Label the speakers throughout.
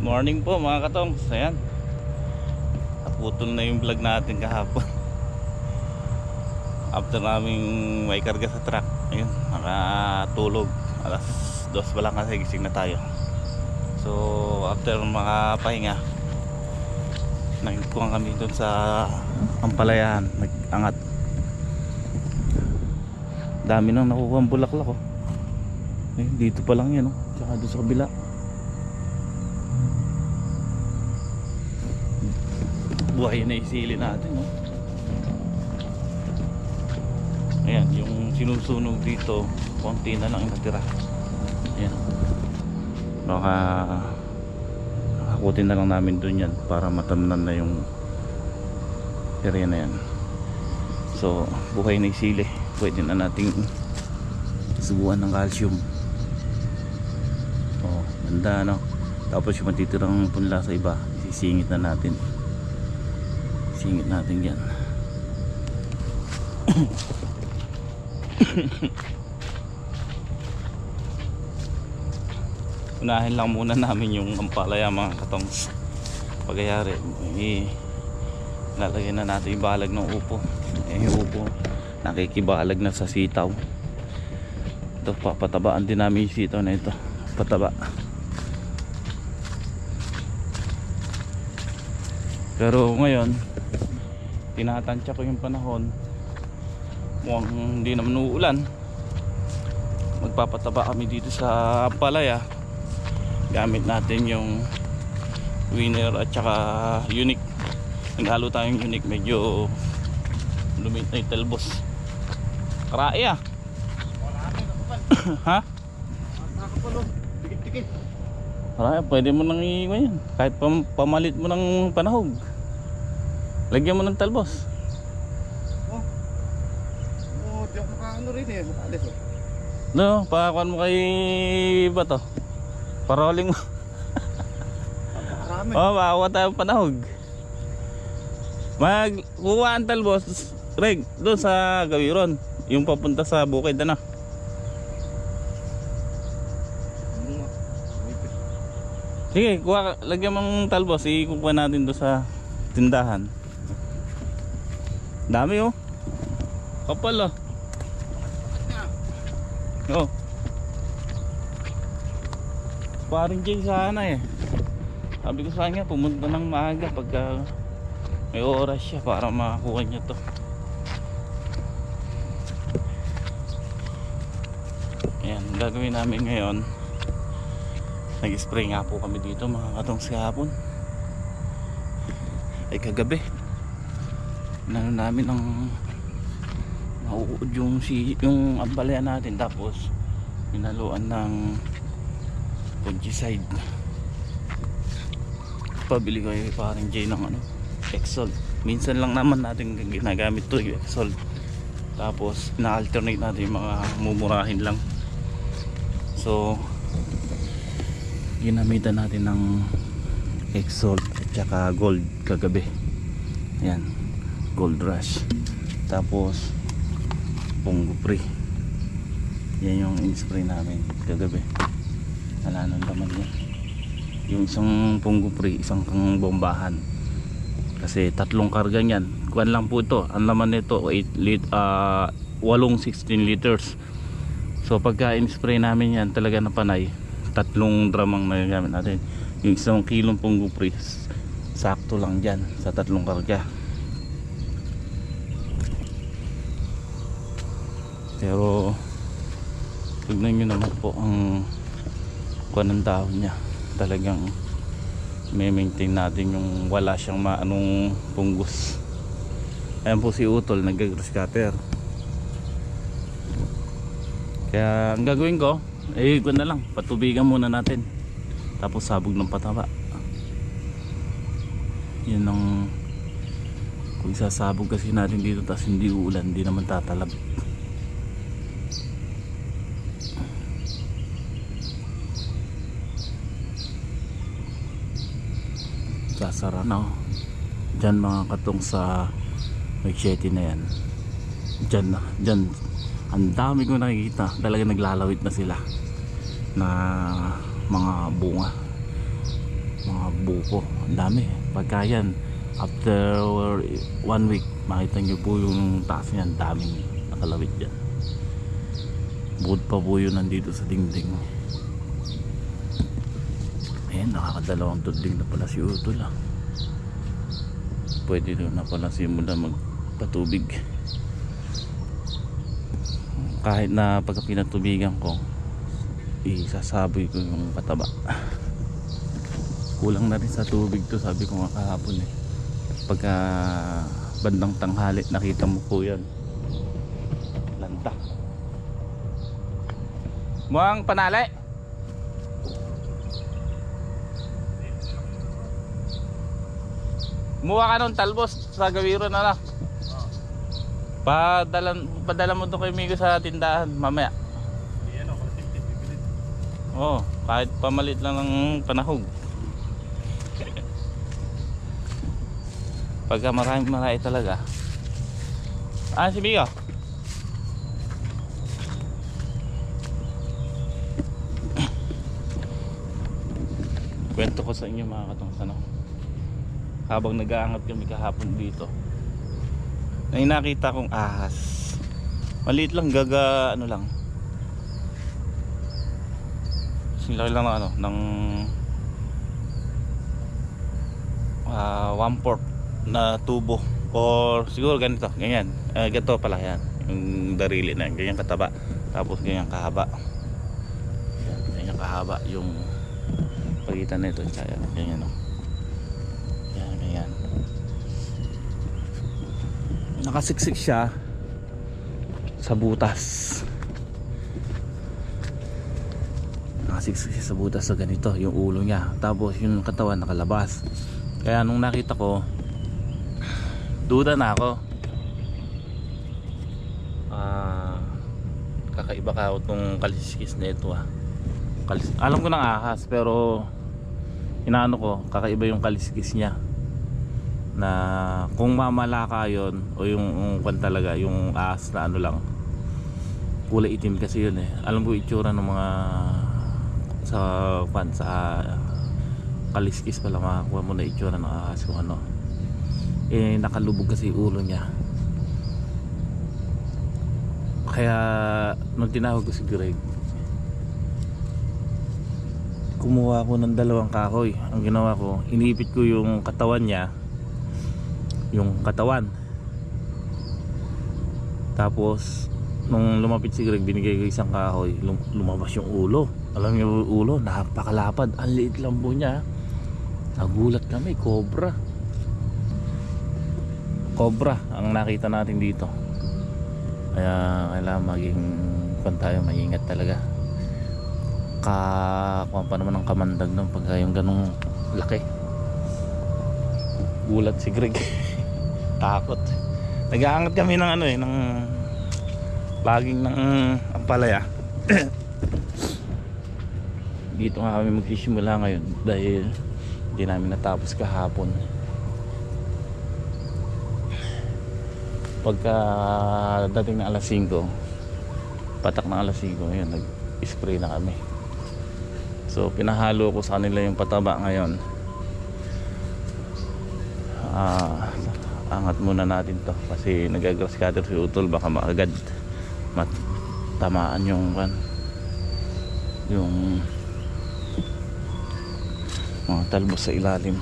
Speaker 1: Morning po mga katong. Ayan, naputol na yung vlog natin kahapon. After naming may karga sa truck, ayun, nakatulog. Alas 2 pa lang kasi gising na tayo. So after makapahinga, nagkuhan kami dun sa Ampalayahan, nag-angat. Dami nang nakukuha ang bulaklak oh. Dito pa lang yan oh. Tsaka doon sa kabila. Buhay na isili natin oh. Ayan, yung sinusunog dito, konti na lang yung natira. Ayan. Baka hakutin na lang namin dun yan para matamnan na yung area na yan. So buhay na isili, pwede na nating subuan ng calcium. Oh, ganda no. Tapos yung matitirang punla sa iba, sisingit na natin. Singit natin yan. Unahin lang muna namin yung ampalaya mga katongs. Pagayari lalagyan na natin yung balag ng upo. Yung upo nakikibalag na sa sitaw. Ito, papatabaan din namin yung sitaw na ito. Pataba. Pero ngayon tinatansya ko yung panahon, mukhang hindi naman uulan. Magpapataba kami dito sa Ampalaya. Gamit natin yung winner at saka unique. Naghalo tayong unique, medyo lumit na yung talbos. Karai ah. Ha? Karai, pwede mo nang iiwan yan. Kahit pamalit mo ng panahog, lagyan mo ng talbos.
Speaker 2: Di ako makaano rin eh, makalis oh.
Speaker 1: No, pakakuan mo kay Bato. Paroling mo.
Speaker 2: Marami.
Speaker 1: Oh, makakuha tayong panahog. Magkuha ang talbos, Reg, doon sa Gawiron, yung papunta sa bukid na. Sige, kuha, lagyan mong talbos, ikukuha natin doon sa tindahan. Dami oh. Kapal oh. Oh. Paring Jay sana eh. Sabi ko sa kanya pumunta ng maaga pagka may oras siya para makakuha niya to. Ayan, gagawin namin ngayon, nag-spray nga po kami dito mga katong kahapon. Ay kagabi nano namin ang mauud yung ampalaya natin, tapos pinaluan ng fungicide. Pabili ko yung parang J ng ano, Exol. Minsan lang naman natin ginagamit to yung Exol, tapos na-alternate natin yung mga mumurahin lang. So ginamitan natin ng Exol at saka Gold kagabi. Ayan, Gold Rush, tapos Pungo Pre. Yan yung in-spray namin kagabi. Wala nang laman yan. Yung isang Pungo Pre, isang kang bombahan. Kasi 3 karga niyan. Kuwan lang po ito. Ang laman nito 8 8 16 liters. So pagka in-spray namin yan, talaga na panay. 3 drum ang nagagamit natin. Yung 1 kilong Pungo Pre, sakto lang dyan sa 3 karga. Pero tignan nyo naman po ang kuwan ng dahon nya. Talagang may maintain natin yung wala siyang maanong punggos. Ayan po si Utol, nag-grass cutter. Kaya ang gagawin ko, kuwan na lang, patubigan muna natin, tapos sabog ng pataba. Yun ang, kung isasabog kasi natin dito tapos hindi uulan, hindi naman tatalab. Sasara na oh. Dyan mga katong sa Machete na yan. Dyan na, dyan ang dami ko nakikita, talaga naglalawit na sila na mga bunga. mga buko, ang dami. Pagka yan after 1 week makita nyo po yung taas niyan, daming nakalawit dyan. Bukod pa po yun nandito sa dingding. Ayan, nakakadalawang tudling na pala si Utol ah. Pwede na pala simula magpatubig. Kahit na pagka pinatubigan ko, isasaboy ko yung pataba. Kulang na rin sa tubig to, sabi ko nga kahapon eh. Pagka bandang tanghali nakita mo po yan, lanta. Muang panali. Muha ka nung talbos sa gawiro na lang. Padala mo to kay Migo sa tindahan mamaya. Oo, kahit pamalit lang ng panahog. Pagka marami talaga. Si Migo. Kwento ko sa inyo mga katungsan, habang nag-aangat kami kahapon dito, may nakita kong ahas. Maliit lang, gaga ano lang, sila lang ng ano, ng 1/4 na tubo, or siguro ganito, ganyan, ganito pala yan, yung darili na ganyan kataba, tapos ganyan kahaba, ganyan kahaba yung pagitan nito, ganyan no. Yan. Nakasiksik siya sa butas. Nakasiksik siya sa butas, sa ganito yung ulo niya, tapos yung katawan nakalabas. Kaya nung nakita ko, duda na ako. Kakaiba ka itong kaliskis na ito alam ko ng ahas, pero inaano ko, kakaiba yung kaliskis niya, na kung mamalaka yon o yung kwan talaga, yung ahas na ano lang, kulay itim kasi yun eh. Alam ko itsura ng mga sa kwan, sa kaliskis pala makakuha mo na itsura ng ahas kung ano. Nakalubog kasi ulo niya. Kaya nung tinawag ko si Greg, kumuha ako ng 2 kahoy. Ang ginawa ko, iniipit ko yung katawan niya, yung katawan, tapos nung lumapit si Greg, binigay ko 1 kahoy, lumabas yung ulo. Alam niyo yung ulo, napakalapad, ang liit lang po niya. Nagulat kami, cobra ang nakita natin dito. Kaya kailangan maging kung tayo, maingat talaga. Kuha pa naman ng kamandag nun pagka yung ganong laki. Gulat si Greg. Takot. Nag-aangat kami ng ano ng laging ng ampalaya. Dito nga kami magsisimula ngayon dahil hindi namin natapos kahapon. Pagka dating na alas 5, patak na alas 5, ngayon nag-spray na kami. So pinahalo ko sa kanila yung pataba ngayon. Angat muna natin to kasi nagagrass cutter si Utol, baka maagad matamaan yung mga talbos sa ilalim.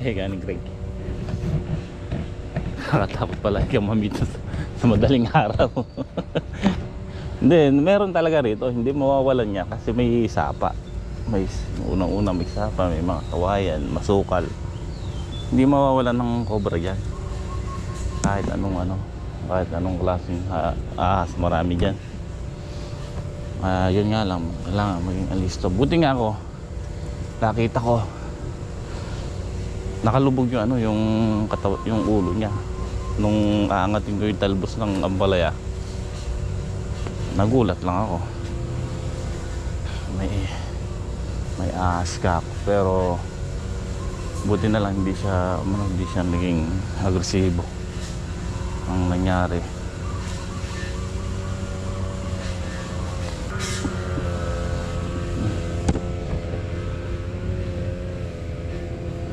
Speaker 1: Gani Greg, nakakatakot pala ikaw mamito sa madaling araw. Hindi, meron talaga rito, hindi mawawalan niya kasi may sapa, may unang-una may sapa, may mga kawayan, masukal. Hindi mawawalan ng cobra dyan, kahit anong klaseng ahas, marami dyan. Yun nga lang, kailangan maging alisto. Buti nga ako, nakita ko nakalubog yung ulo niya nung aangatin ko yung talbos ng ampalaya. Nagulat lang ako, may ahas ka, pero buti na lang hindi siya naging agresibo. Ang nangyari,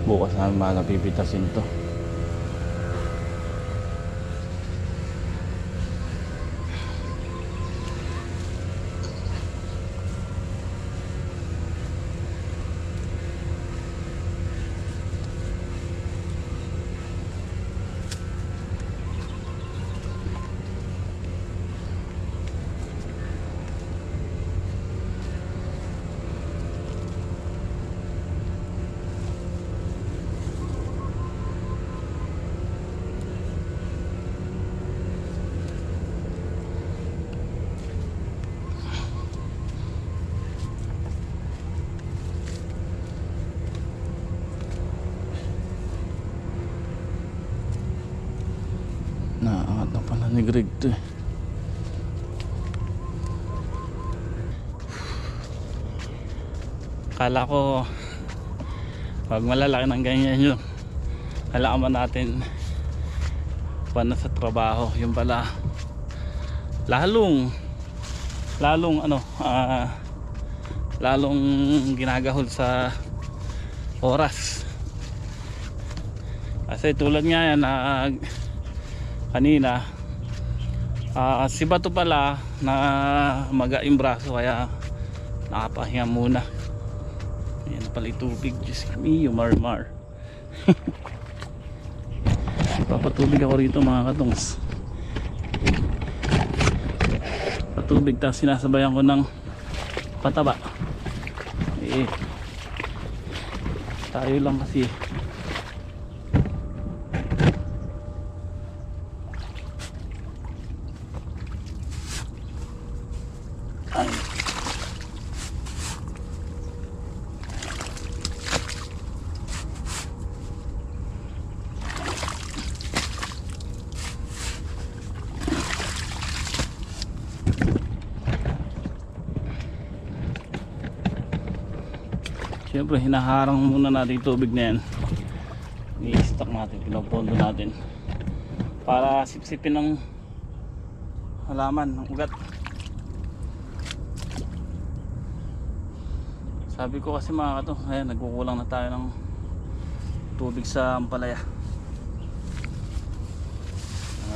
Speaker 1: Bukas namin malapipitasin to. Naangat na pala ni Greg to eh. Kala ko pag malalaki ng ganyan yun, kailangan natin paano sa trabaho. Yung pala lalong ano lalong ginagahol sa oras. Kasi tulad nga yan kanina si Bato pala na maga yung braso kaya nakapahinga muna. Ayan pala yung tubig. Diyos me, yung marmar. Papatubig ako rito mga katongs. Patubig tapos sinasabayan ko ng pataba. Tayo lang kasi siyempre hinaharang muna natin yung tubig na yan. I-stock natin, pinopondo natin para sipsipin ng halaman, ng ugat. Sabi ko kasi mga kato, ayan, nagkukulang na tayo ng tubig sa ampalaya.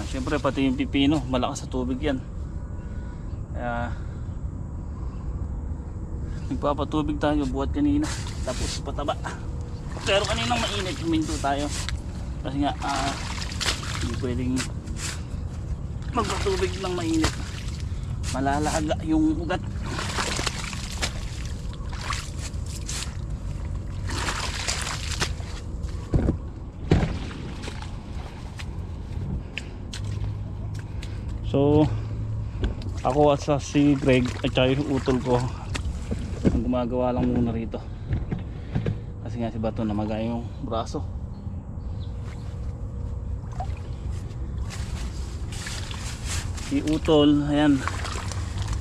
Speaker 1: Siyempre pati yung pipino malakas sa tubig yan, kaya nagpapatubig tayo buhat kanina tapos pataba. Pero kaninang mainit huminto tayo kasi nga hindi pwedeng magpatubig ng mainit, malalaga yung ugat. So ako at si Greg at saka yung utol ko ang gumagawa lang muna rito kasi nga si Bato namaga yung braso. Si utol, ayan,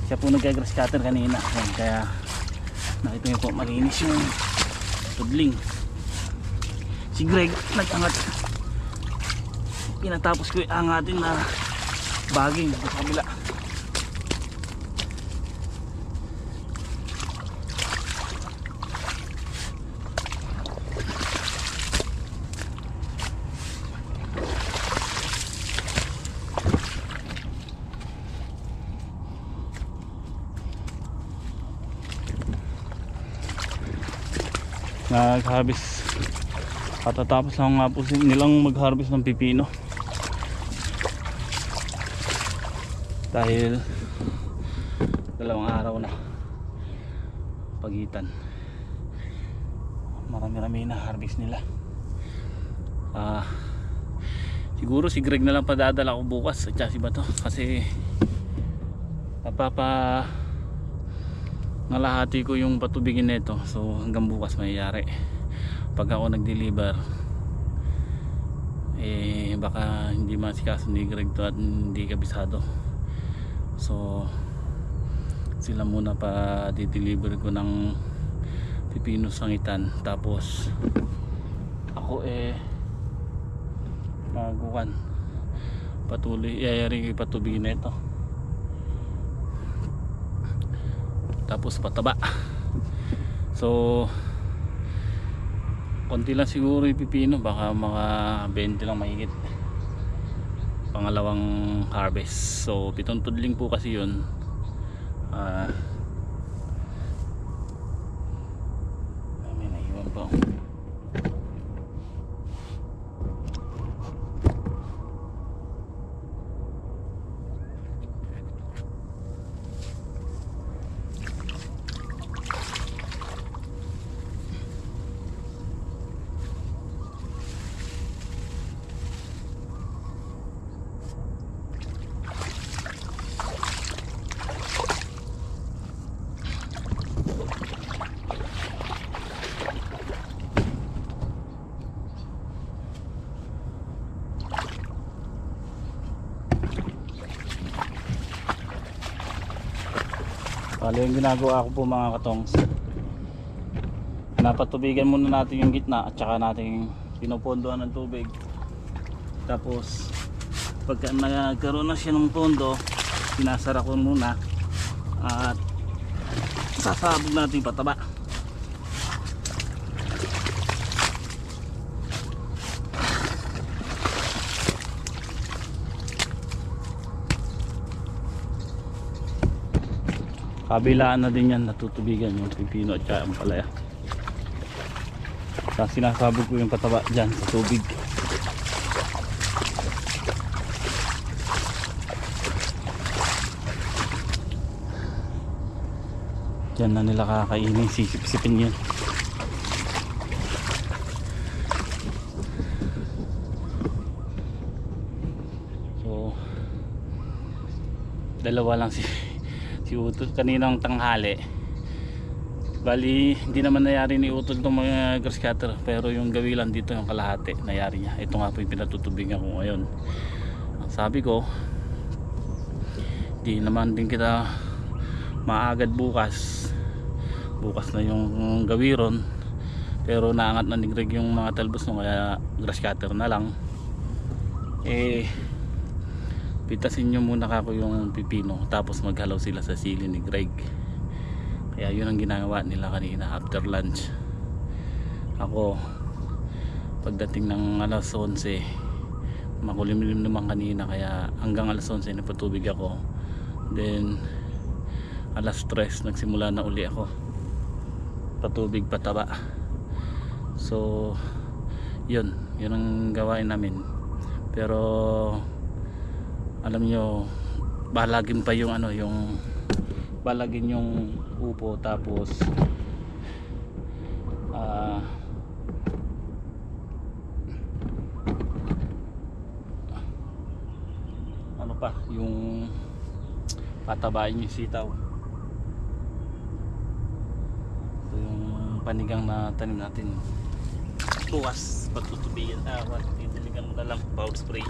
Speaker 1: siya po nag-grass cutter kanina, ayan, kaya nakita nyo po malinis yung tudling. Si Greg nag-angat, pinatapos ko yung angatin na baging sa kabila. Nag-harvest, katatapos lang nga po nilang mag-harvest ng pipino dahil 2 araw na pagitan, marami-rami na harvest nila. Siguro si Greg na lang padadala ko bukas at si Bato kasi nalahati ko yung patubigin nito, so hanggang bukas mayayari. Pag ako nag-deliver baka hindi masikaso ni Greg to at hindi kabisado, so sila muna pa di-deliver ko ng pipino sangitan, tapos ako magukan patuloy yayari ko yung patubigin nito. tapos pataba. So konti lang siguro yung pipino, baka mga 20 lang mahigit, pangalawang harvest. So 7 tudling po kasi yun. May naiwan pa. Bale, yung ginagawa ko po mga katongs, napatubigan muna natin yung gitna at saka natin pinupondohan ng tubig. Tapos pagka nagkaroon na siya ng pondo, sinasara ko muna at sasabog natin pataba. Kabilaan na din yan, natutubigan yung pipino at saka ang palaya. Tapos sinasabog ko yung pataba dyan sa tubig. Dyan na nila kakainin, sisip-sipin yun. So dalawa lang si Utol kaninang tanghali. Bali hindi naman nayari ni Utol itong mga grass cutter, pero yung gawilan dito yung kalahati nayari niya. Ito nga po yung pinatutubigan ko ngayon. Ang sabi ko, di naman din kita maagad bukas na yung gawiron, pero naangat na ni Greg yung mga talbos no, kaya grass cutter na lang. Pitasin nyo muna kako yung pipino, tapos maghalaw sila sa sili ni Greg. Kaya yun ang ginagawa nila kanina after lunch. Ako pagdating ng alas 11, makulimlim naman kanina, kaya hanggang alas 11 napatubig ako. Then alas 3 nagsimula na uli ako patubig pataba. So yun ang gawain namin. Pero alam nyo, balagin pa yung balagin yung upo, tapos ano pa yung patabain yung sitaw. So yung panigang na tanim natin bukas pagtutubigan, titiligan na lang power spray.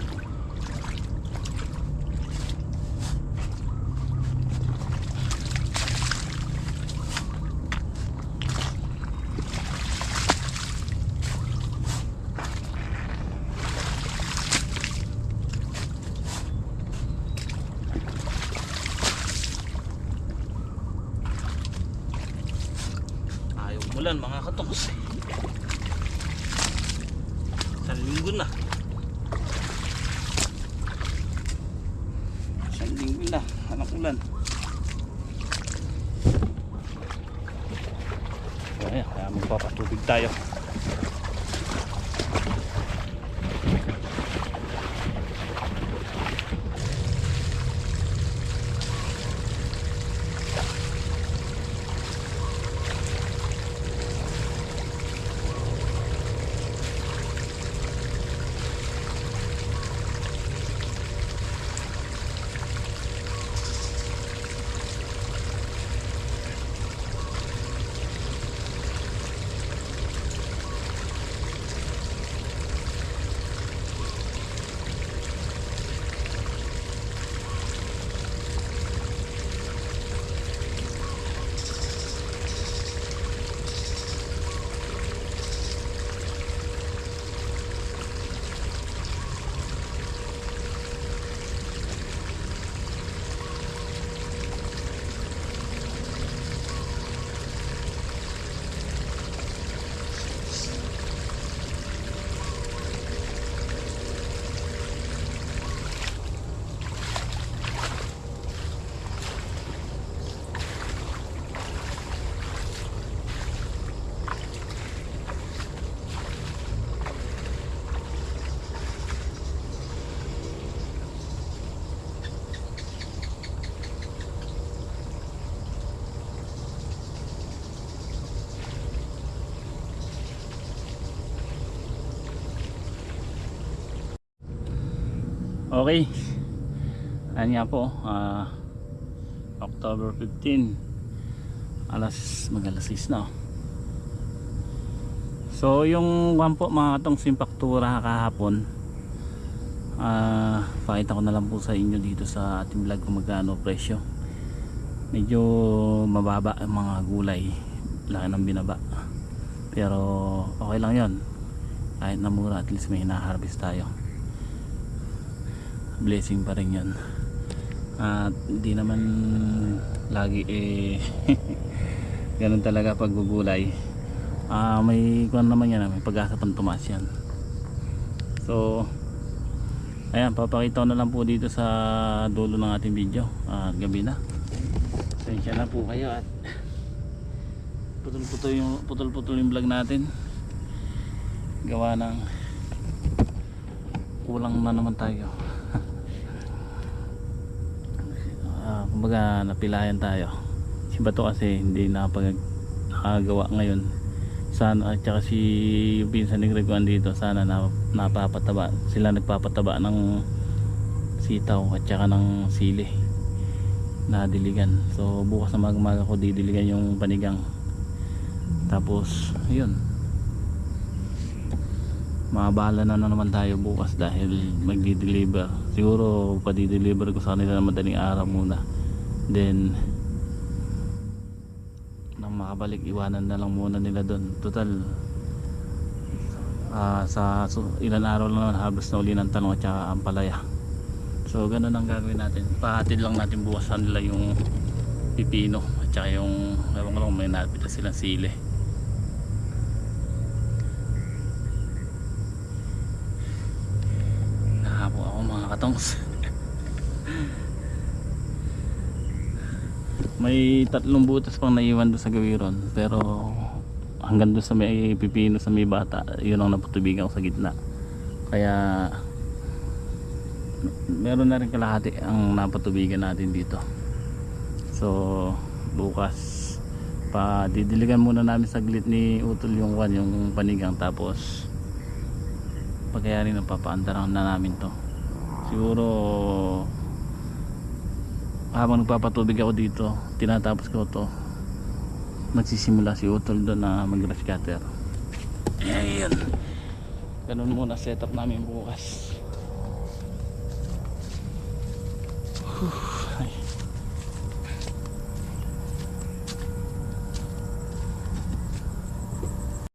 Speaker 1: Ulan mga katongs, isang linggo na anak ulan. Kaya magpapatubig tayo. Okay. Ayan nga po, October 15, mag-alas 6 na. So yung one po mga katong simpaktura kahapon, pakita ko na lang po sa inyo dito sa ating vlog kung magkano presyo. Medyo mababa ang mga gulay, laki ng binaba, pero okay lang yon, kahit na mura at least may hina-harvest tayo. Blessing pa rin yun. At hindi naman lagi ganun talaga pag gugulay. May kuwan naman yan, may pag-asa pang tumaas yan. So ayan, papakita ko na lang po dito sa dulo ng ating video. Gabi na, pasensya na po kayo at putol-putol yung vlog natin, gawa ng kulang na naman tayo. Kumbaga napilayan tayo. Si Bato kasi hindi nakagawa ngayon. Sana, at saka si yung pinsan ni Gregoan dito, sana napapataba. Sila nagpapataba ng sitaw at saka ng sili na diligan. So bukas na maga ko didiligan yung panigang. Tapos yun, mabahala na naman tayo bukas dahil magdi-deliver. Siguro pa-deliver ko sa kanila na madaling araw muna, then nang makabalik iwanan na lang muna nila doon. Total ilan araw lang naman harvest na uli ng talong at saka ampalaya. So ganun ang gagawin natin, pahatid lang natin bukas sa nila yung pipino at saka yung ewan ko lang, may napita silang sili. Nahapo ako mga katongs. May 3 butas pang naiwan doon sa gawiron, pero hanggang doon sa may pipino sa may bata, yun ang naputubigan ko sa gitna. Kaya meron na rin kalahati ang napatubigan natin dito. So bukas pa didiligan muna namin saglit ni Utol yung panigang, tapos pagkayari na papaandaran na namin to. Siguro habang nagpapatubig ako dito, tinatapos ko to, magsisimula si Utol doon na mag-grass cutter. Ayan, ganun muna setup namin bukas.